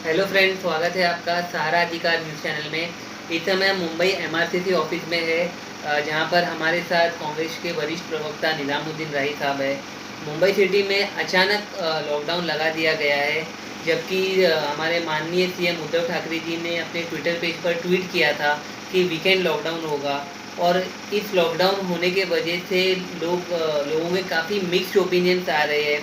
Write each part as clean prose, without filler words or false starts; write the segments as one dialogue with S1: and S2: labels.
S1: Hello friend, स्वागत है आपका सहारा अधिकार न्यूज़ चैनल में। इस समय हम मुंबई एमआरसीसी ऑफिस में है, जहां पर हमारे साथ कांग्रेस के वरिष्ठ प्रवक्ता निज़ामुद्दीन राही साहब है। मुंबई सिटी में अचानक लॉकडाउन लगा दिया गया है, जबकि हमारे माननीय सीएम उद्धव ठाकरे जी ने अपने ट्विटर पेज पर ट्वीट किया था कि वीकेंड लॉकडाउन होगा। और इस लॉकडाउन होने के वजह से लोगों में काफ़ी मिक्स्ड ओपिनियंस आ रहे हैं।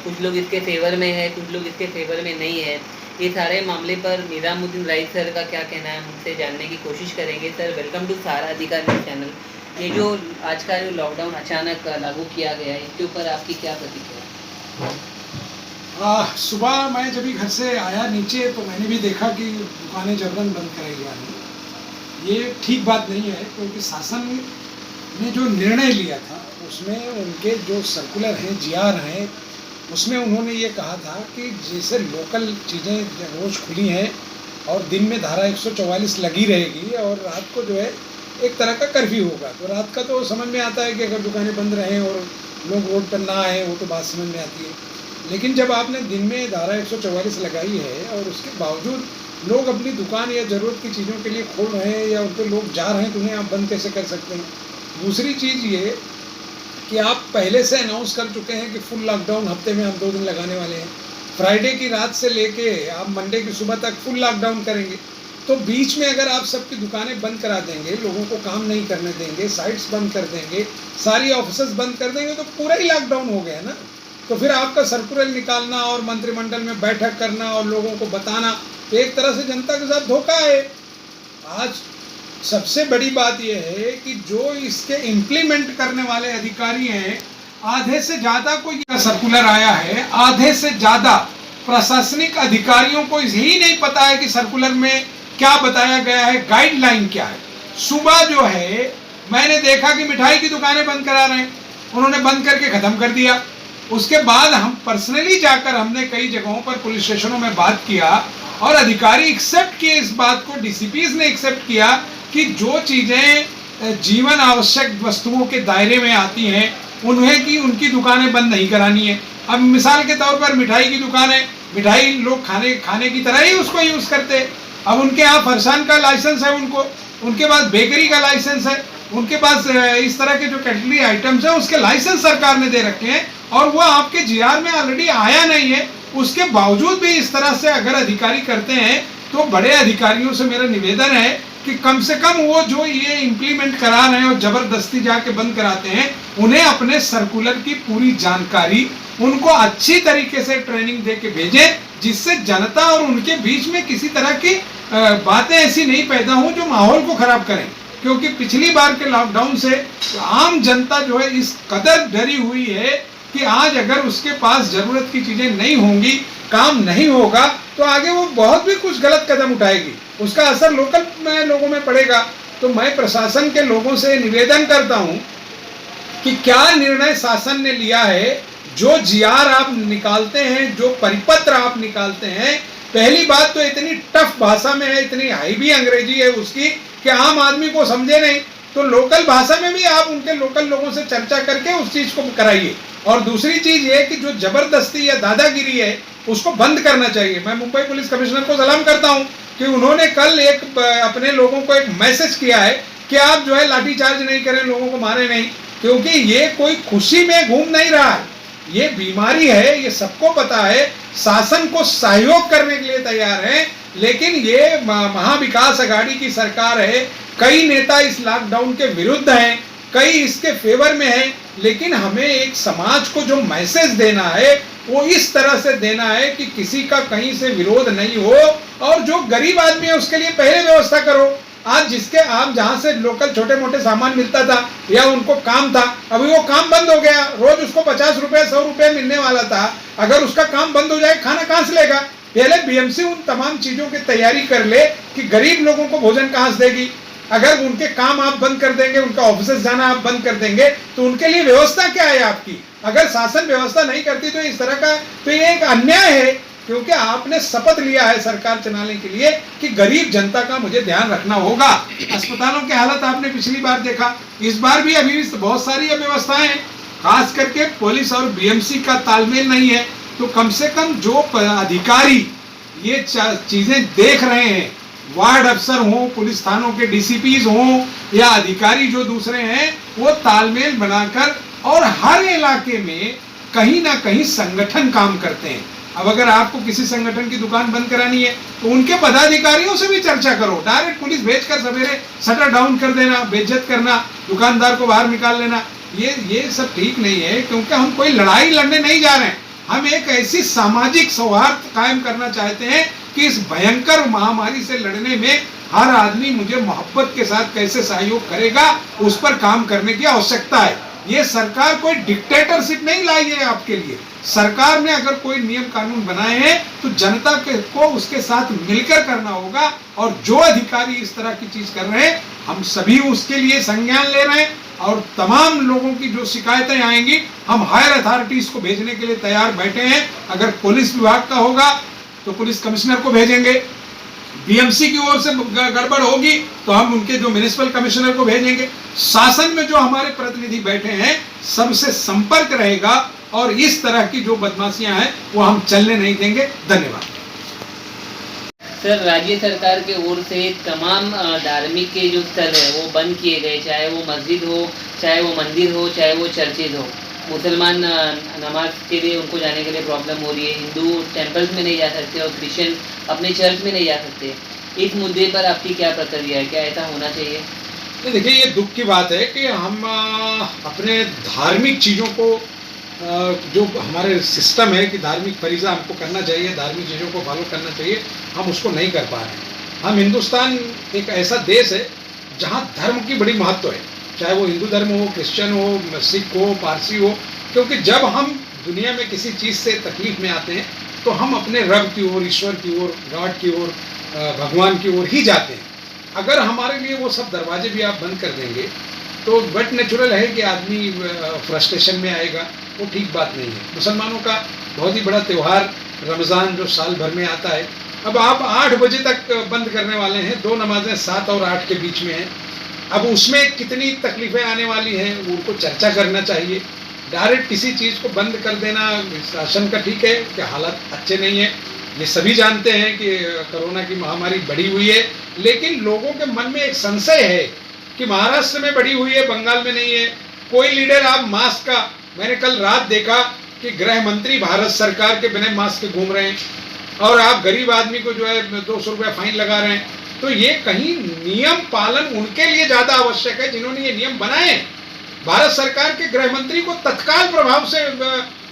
S1: कुछ लोग इसके फेवर में है, कुछ लोग इसके फेवर में नहीं है। ये सारे मामले पर निज़ामुद्दीन राही सर का क्या कहना है, हम उनसे जानने की कोशिश करेंगे। सर, वेलकम टू सहारा अधिकार न्यूज़ चैनल। ये जो आज का जो लॉकडाउन अचानक लागू किया गया है, इसके ऊपर आपकी क्या प्रतिक्रिया है?
S2: सुबह मैं जब भी घर से आया नीचे तो मैंने भी देखा कि दुकानें जबरन बंद कराई जा रही। ये ठीक बात नहीं है, क्योंकि शासन ने जो निर्णय लिया था उसमें उनके जो सर्कुलर हैं, जीआर हैं, उसमें उन्होंने ये कहा था कि जैसे लोकल चीज़ें रोज़ खुली हैं और दिन में धारा 144 लगी रहेगी और रात को जो है एक तरह का कर्फ्यू होगा। तो रात का तो समझ में आता है कि अगर दुकानें बंद रहें और लोग रोड पर ना आए, वो तो बात समझ में आती है। लेकिन जब आपने दिन में धारा 144 लगाई है और उसके बावजूद लोग अपनी दुकान या ज़रूरत की चीज़ों के लिए खोल रहे हैं या उन पर लोग जा रहे हैं, तो उन्हें आप बंद कैसे कर सकते हैं? दूसरी चीज़ ये कि आप पहले से अनाउंस कर चुके हैं कि फुल लॉकडाउन हफ्ते में हम 2 दिन लगाने वाले हैं। फ्राइडे की रात से लेके आप मंडे की सुबह तक फुल लॉकडाउन करेंगे। तो बीच में अगर आप सबकी दुकानें बंद करा देंगे, लोगों को काम नहीं करने देंगे, साइट्स बंद कर देंगे, सारी ऑफिसेज बंद कर देंगे, तो पूरा ही लॉकडाउन हो गया ना। तो फिर आपका सर्कुलर निकालना और मंत्रिमंडल में बैठक करना और लोगों को बताना, तो एक तरह से जनता के साथ धोखा है। आज सबसे बड़ी बात यह है कि जो इसके इम्प्लीमेंट करने वाले अधिकारी हैं, आधे से ज़्यादा को यह सर्कुलर आया है, आधे से ज़्यादा प्रशासनिक अधिकारियों को यही नहीं पता है कि सर्कुलर में क्या बताया गया है, गाइडलाइन क्या है। सुबह जो है मैंने देखा कि मिठाई की दुकानें बंद करा रहे हैं, उन्होंने बंद करके ख़त्म कर दिया। उसके बाद हम पर्सनली जाकर हमने कई जगहों पर पुलिस स्टेशनों में बात किया और अधिकारी एक्सेप्ट किए इस बात को, डीसीपीज ने एक्सेप्ट किया कि जो चीज़ें जीवन आवश्यक वस्तुओं के दायरे में आती हैं उन्हें कि उनकी दुकानें बंद नहीं करानी है। अब मिसाल के तौर पर मिठाई की दुकान है, मिठाई लोग खाने की तरह ही उसको यूज़ करते हैं। अब उनके यहाँ फरसान का लाइसेंस है, उनके पास बेकरी का लाइसेंस है, उनके पास इस तरह के जो कैटरी आइटम्स हैं उसके लाइसेंस सरकार ने दे रखे हैं और वो आपके जीआर में ऑलरेडी आया नहीं है। उसके बावजूद भी इस तरह से अगर अधिकारी करते हैं तो बड़े अधिकारियों से मेरा निवेदन है कि कम से कम वो जो ये इम्प्लीमेंट करा रहे हैं और जबरदस्ती जाके बंद कराते हैं, उन्हें अपने सर्कुलर की पूरी जानकारी, उनको अच्छी तरीके से ट्रेनिंग दे के भेजें, जिससे जनता और उनके बीच में किसी तरह की बातें ऐसी नहीं पैदा हों जो माहौल को खराब करें। क्योंकि पिछली बार के लॉकडाउन से आम जनता जो है इस कदर डरी हुई है कि आज अगर उसके पास जरूरत की चीजें नहीं होंगी, काम नहीं होगा, तो आगे वो बहुत भी कुछ गलत कदम उठाएगी, उसका असर लोकल में लोगों में पड़ेगा। तो मैं प्रशासन के लोगों से निवेदन करता हूं कि क्या निर्णय शासन ने लिया है, जो जीआर आप निकालते हैं, जो परिपत्र आप निकालते हैं, पहली बात तो इतनी टफ भाषा में है, इतनी हाईवी अंग्रेजी है उसकी कि आम आदमी को समझे नहीं। तो लोकल भाषा में भी आप उनके लोकल लोगों से चर्चा करके उस चीज को कराइए। और दूसरी चीज ये कि जो जबरदस्ती या दादागिरी है उसको बंद करना चाहिए। मैं मुंबई पुलिस कमिश्नर को सलाम करता हूं कि उन्होंने कल एक अपने लोगों को एक मैसेज किया है कि आप जो है लाठीचार्ज नहीं करें, लोगों को मारे नहीं, क्योंकि ये कोई खुशी में घूम नहीं रहा है, ये बीमारी है, ये सबको पता है। शासन को सहयोग करने के लिए तैयार है, लेकिन ये महाविकास अघाड़ी की सरकार है। कई नेता इस लॉकडाउन के विरुद्ध हैं, कई इसके फेवर में हैं, लेकिन हमें एक समाज को जो मैसेज देना है वो इस तरह से देना है कि किसी का कहीं से विरोध नहीं हो और जो गरीब आदमी है उसके लिए पहले व्यवस्था करो। आज जिसके आप जहां से लोकल छोटे मोटे सामान मिलता था या उनको काम था, अभी वो काम बंद हो गया, रोज उसको 50 रुपए 100 रुपए मिलने वाला था, अगर उसका काम बंद हो जाए खाना कहां से लेगा? पहले बीएमसी उन तमाम चीजों की तैयारी कर ले कि गरीब लोगों को भोजन कहां से देगी। अगर उनके काम आप बंद कर देंगे, उनका ऑफिस जाना आप बंद कर देंगे, तो उनके लिए व्यवस्था क्या है आपकी? अगर शासन व्यवस्था नहीं करती तो इस तरह का, तो ये एक अन्याय है, क्योंकि आपने शपथ लिया है सरकार चलाने के लिए कि गरीब जनता का मुझे ध्यान रखना होगा। अस्पतालों के हालत आपने पिछली बार देखा, इस बार भी अभी बहुत सारी अव्यवस्थाएं हैं, खास करके पुलिस और बीएमसी का तालमेल नहीं है। तो कम से कम जो अधिकारी ये चीजें देख रहे हैं, वार्ड अफसर हों, पुलिस थानों के डीसीपीज हों या अधिकारी जो दूसरे हैं, वो तालमेल बनाकर और हर इलाके में कहीं ना कहीं संगठन काम करते हैं। अब अगर आपको किसी संगठन की दुकान बंद करानी है तो उनके पदाधिकारियों से भी चर्चा करो। डायरेक्ट पुलिस भेजकर सवेरे शटर डाउन कर देना, बेइज्जत करना, दुकानदार को बाहर निकाल लेना, ये सब ठीक नहीं है, क्योंकि हम कोई लड़ाई लड़ने नहीं जा रहे हैं। हम एक ऐसी सामाजिक सौहार्द कायम करना चाहते हैं कि इस भयंकर महामारी से लड़ने में हर आदमी मुझे मोहब्बत के साथ कैसे सहयोग करेगा, उस पर काम करने की आवश्यकता है। ये सरकार कोई डिक्टेटरशिप नहीं लाई है आपके लिए। सरकार ने अगर कोई नियम कानून बनाए हैं तो जनता को उसके साथ मिलकर करना होगा, और जो अधिकारी इस तरह की चीज कर रहे हैं हम सभी उसके लिए संज्ञान ले रहे हैं, और तमाम लोगों की जो शिकायतें आएंगी हम हायर अथॉरिटीज को भेजने के लिए तैयार बैठे हैं। अगर पुलिस विभाग का होगा तो पुलिस कमिश्नर को भेजेंगे, बीएमसी की ओर से गड़बड़ होगी तो हम उनके जो म्युनिसिपल कमिश्नर को भेजेंगे। शासन में जो हमारे प्रतिनिधि बैठे हैं सबसे संपर्क रहेगा, और इस तरह की जो बदमाशियां हैं वो हम चलने नहीं देंगे। धन्यवाद।
S1: सर, राज्य सरकार के ओर से तमाम धार्मिक के जो स्थल है वो बंद किए गए, चाहे वो मस्जिद हो, चाहे वो मंदिर हो, चाहे वो चर्चेज हो। मुसलमान नमाज के लिए उनको जाने के लिए प्रॉब्लम हो रही है, हिंदू टेम्पल्स में नहीं जा सकते और क्रिश्चियन अपने चर्च में नहीं जा सकते। इस मुद्दे पर आपकी क्या प्रतिक्रिया है, क्या ऐसा होना चाहिए?
S2: देखिए, ये दुख की बात है कि हम अपने धार्मिक चीज़ों को, जो हमारे सिस्टम है कि धार्मिक फरीज़ा हमको करना चाहिए, धार्मिक चीज़ों को फॉलो करना चाहिए, हम उसको नहीं कर पा रहे हैं। हम हिंदुस्तान एक ऐसा देश है जहाँ धर्म की बड़ी महत्व है, चाहे वो हिंदू धर्म हो, क्रिश्चियन हो, सिख हो, पारसी हो, क्योंकि जब हम दुनिया में किसी चीज़ से तकलीफ में आते हैं तो हम अपने रब की ओर, ईश्वर की ओर, गॉड की ओर, भगवान की ओर ही जाते हैं। अगर हमारे लिए वो सब दरवाजे भी आप बंद कर देंगे तो बट नेचुरल है कि आदमी फ्रस्ट्रेशन में आएगा, वो ठीक बात नहीं है। मुसलमानों का बहुत ही बड़ा त्यौहार रमज़ान जो साल भर में आता है, अब आप 8 बजे तक बंद करने वाले हैं, 2 नमाजें 7 और 8 के बीच में हैं। अब उसमें कितनी तकलीफ़ें आने वाली हैं उनको चर्चा करना चाहिए। डायरेक्ट किसी चीज़ को बंद कर देना शासन का ठीक है कि हालात अच्छे नहीं है, ये सभी जानते हैं कि कोरोना की महामारी बढ़ी हुई है, लेकिन लोगों के मन में एक संशय है कि महाराष्ट्र में बढ़ी हुई है, बंगाल में नहीं है। कोई लीडर आप मास्क का, मैंने कल रात देखा कि गृह मंत्री भारत सरकार के बिना मास्क के घूम रहे हैं, और आप गरीब आदमी को जो है 200 रुपया फाइन लगा रहे हैं। तो ये कहीं नियम पालन उनके लिए ज़्यादा आवश्यक है जिन्होंने ये नियम बनाए। भारत सरकार के गृह मंत्री को तत्काल प्रभाव से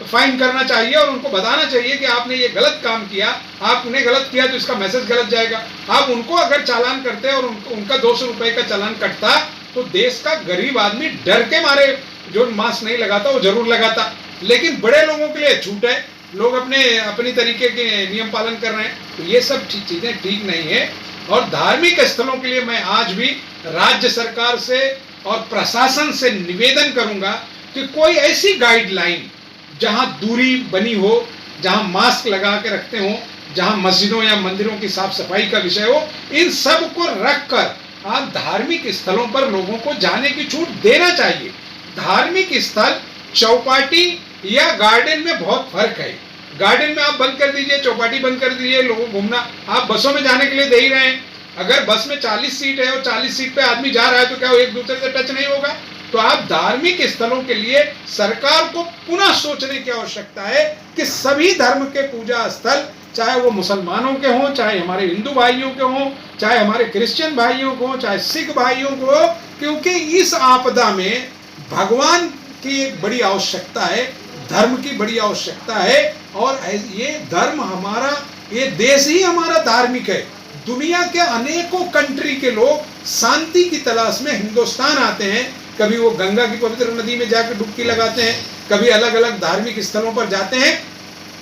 S2: फाइन करना चाहिए और उनको बताना चाहिए कि आपने ये गलत काम किया, आपने गलत किया तो इसका मैसेज गलत जाएगा। आप उनको अगर चालान करते और उनका 200 रुपये का चालान कटता तो देश का गरीब आदमी डर के मारे जो मास्क नहीं लगाता वो जरूर लगाता। लेकिन बड़े लोगों के लिए छूट है, लोग अपनी तरीके के नियम पालन कर रहे हैं, तो ये सब चीज़ें ठीक नहीं है। और धार्मिक स्थलों के लिए मैं आज भी राज्य सरकार से और प्रशासन से निवेदन करूंगा कि कोई ऐसी गाइडलाइन जहां दूरी बनी हो, जहां मास्क लगा के रखते हो, जहां मस्जिदों या मंदिरों की साफ सफाई का विषय हो, इन सब को रखकर आप धार्मिक स्थलों पर लोगों को जाने की छूट देना चाहिए। धार्मिक स्थल चौपाटी या गार्डन में बहुत फर्क है। गार्डन में आप बंद कर दीजिए, चौपाटी बंद कर दीजिए, लोगों को घूमना, आप बसों में जाने के लिए दे ही रहे हैं। अगर बस में 40 सीट है और 40 सीट पे आदमी जा रहा है तो क्या वो एक दूसरे से टच नहीं होगा? तो आप धार्मिक स्थलों के लिए सरकार को पुनः सोचने की आवश्यकता है कि सभी धर्म के पूजा स्थल, चाहे वो मुसलमानों के हों, चाहे हमारे हिंदू भाइयों के हों, चाहे हमारे क्रिश्चियन भाइयों को हों, चाहे सिख भाइयों को हो, क्योंकि इस आपदा में भगवान की एक बड़ी आवश्यकता है, धर्म की बड़ी आवश्यकता है। और ये धर्म हमारा, ये देश ही हमारा धार्मिक है। दुनिया के अनेकों कंट्री के लोग शांति की तलाश में हिंदुस्तान आते हैं, कभी वो गंगा की पवित्र नदी में जाकर डुबकी लगाते हैं, कभी अलग अलग धार्मिक स्थलों पर जाते हैं।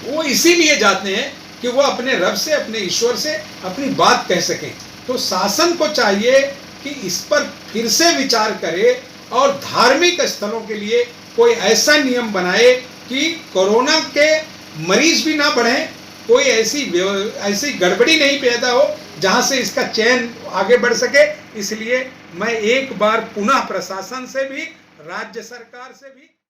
S2: वो इसीलिए जाते हैं कि वो अपने रब से, अपने ईश्वर से अपनी बात कह सकें। तो शासन को चाहिए कि इस पर फिर से विचार करे और धार्मिक स्थलों के लिए कोई ऐसा नियम बनाए कि कोरोना के मरीज भी ना बढ़ें, कोई ऐसी गड़बड़ी नहीं पैदा हो जहां से इसका चैन आगे बढ़ सके। इसलिए मैं एक बार पुनः प्रशासन से भी, राज्य सरकार से भी